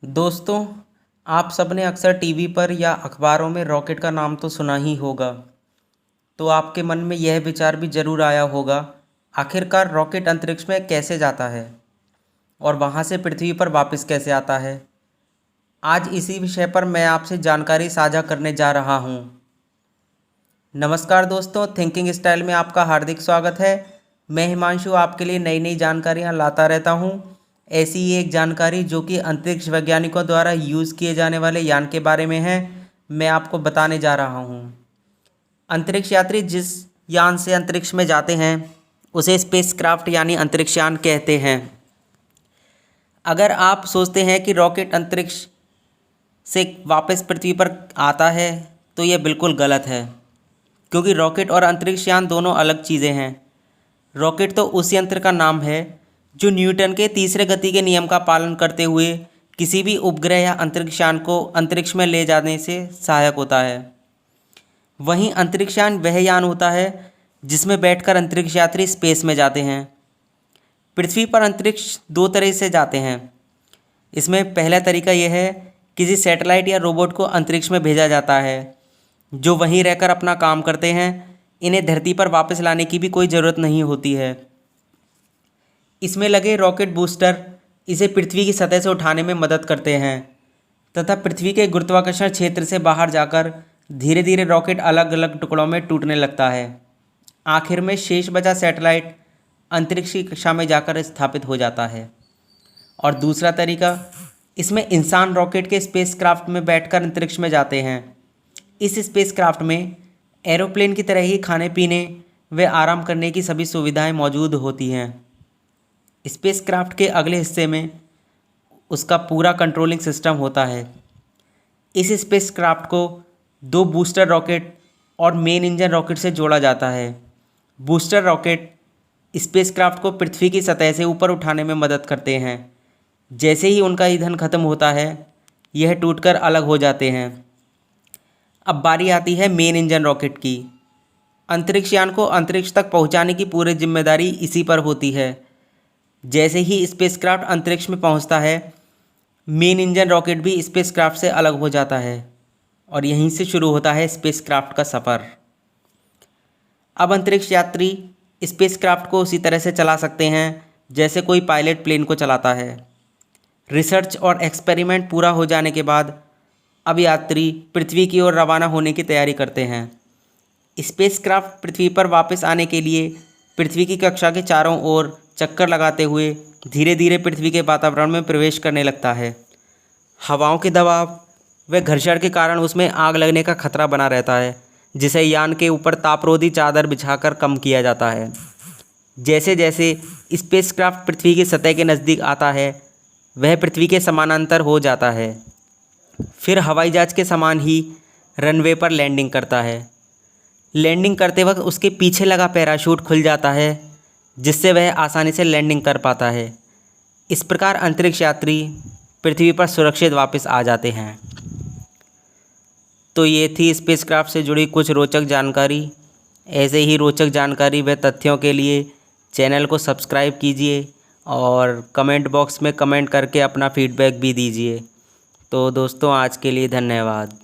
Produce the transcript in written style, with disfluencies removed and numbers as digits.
दोस्तों, आप सबने अक्सर टीवी पर या अखबारों में रॉकेट का नाम तो सुना ही होगा। तो आपके मन में यह विचार भी ज़रूर आया होगा, आखिरकार रॉकेट अंतरिक्ष में कैसे जाता है और वहाँ से पृथ्वी पर वापस कैसे आता है। आज इसी विषय पर मैं आपसे जानकारी साझा करने जा रहा हूँ। नमस्कार दोस्तों, थिंकिंग स्टाइल में आपका हार्दिक स्वागत है। मैं हिमांशु आपके लिए नई नई जानकारियाँ लाता रहता हूँ। ऐसी ही एक जानकारी जो कि अंतरिक्ष वैज्ञानिकों द्वारा यूज़ किए जाने वाले यान के बारे में है, मैं आपको बताने जा रहा हूँ। अंतरिक्ष यात्री जिस यान से अंतरिक्ष में जाते हैं उसे स्पेसक्राफ्ट यानी अंतरिक्ष यान कहते हैं। अगर आप सोचते हैं कि रॉकेट अंतरिक्ष से वापस पृथ्वी पर आता है तो यह बिल्कुल गलत है, क्योंकि रॉकेट और अंतरिक्ष यान दोनों अलग चीज़ें हैं। रॉकेट तो उस यंत्र का नाम है जो न्यूटन के तीसरे गति के नियम का पालन करते हुए किसी भी उपग्रह या अंतरिक्ष यान को अंतरिक्ष में ले जाने से सहायक होता है। वहीं अंतरिक्ष यान वह यान होता है जिसमें बैठकर अंतरिक्ष यात्री स्पेस में जाते हैं। पृथ्वी पर अंतरिक्ष दो तरह से जाते हैं। इसमें पहला तरीका यह है, किसी सैटेलाइट या रोबोट को अंतरिक्ष में भेजा जाता है जो वहीं रहकर अपना काम करते हैं। इन्हें धरती पर वापस लाने की भी कोई ज़रूरत नहीं होती है। इसमें लगे रॉकेट बूस्टर इसे पृथ्वी की सतह से उठाने में मदद करते हैं तथा पृथ्वी के गुरुत्वाकर्षण क्षेत्र से बाहर जाकर धीरे धीरे रॉकेट अलग अलग टुकड़ों में टूटने लगता है। आखिर में शेष बचा सैटेलाइट अंतरिक्ष की कक्षा में जाकर स्थापित हो जाता है। और दूसरा तरीका, इसमें इंसान रॉकेट के स्पेसक्राफ्ट में बैठकर अंतरिक्ष में जाते हैं। इस स्पेसक्राफ्ट में एरोप्लेन की तरह ही खाने पीने व आराम करने की सभी सुविधाएं मौजूद होती हैं। स्पेसक्राफ्ट के अगले हिस्से में उसका पूरा कंट्रोलिंग सिस्टम होता है। इस स्पेसक्राफ्ट को दो बूस्टर रॉकेट और मेन इंजन रॉकेट से जोड़ा जाता है। बूस्टर रॉकेट स्पेसक्राफ्ट को पृथ्वी की सतह से ऊपर उठाने में मदद करते हैं। जैसे ही उनका ईंधन खत्म होता है, यह टूटकर अलग हो जाते हैं। अब बारी आती है मेन इंजन रॉकेट की। अंतरिक्ष यान को अंतरिक्ष तक पहुंचाने की पूरी जिम्मेदारी इसी पर होती है। जैसे ही स्पेसक्राफ्ट अंतरिक्ष में पहुंचता है, मेन इंजन रॉकेट भी स्पेसक्राफ्ट से अलग हो जाता है और यहीं से शुरू होता है स्पेसक्राफ्ट का सफ़र। अब अंतरिक्ष यात्री स्पेसक्राफ्ट को उसी तरह से चला सकते हैं जैसे कोई पायलट प्लेन को चलाता है। रिसर्च और एक्सपेरिमेंट पूरा हो जाने के बाद अब यात्री पृथ्वी की ओर रवाना होने की तैयारी करते हैं। स्पेसक्राफ्ट पृथ्वी पर वापस आने के लिए पृथ्वी की कक्षा के चारों ओर चक्कर लगाते हुए धीरे धीरे पृथ्वी के वातावरण में प्रवेश करने लगता है। हवाओं के दबाव व घर्षण के कारण उसमें आग लगने का खतरा बना रहता है, जिसे यान के ऊपर तापरोधी चादर बिछाकर कम किया जाता है। जैसे जैसे स्पेसक्राफ्ट पृथ्वी की सतह के नज़दीक आता है, वह पृथ्वी के समानांतर हो जाता है। फिर हवाई जहाज के समान ही रनवे पर लैंडिंग करता है। लैंडिंग करते वक्त उसके पीछे लगा पैराशूट खुल जाता है, जिससे वह आसानी से लैंडिंग कर पाता है। इस प्रकार अंतरिक्ष यात्री पृथ्वी पर सुरक्षित वापस आ जाते हैं। तो ये थी स्पेसक्राफ्ट से जुड़ी कुछ रोचक जानकारी। ऐसे ही रोचक जानकारी व तथ्यों के लिए चैनल को सब्सक्राइब कीजिए और कमेंट बॉक्स में कमेंट करके अपना फीडबैक भी दीजिए। तो दोस्तों, आज के लिए धन्यवाद।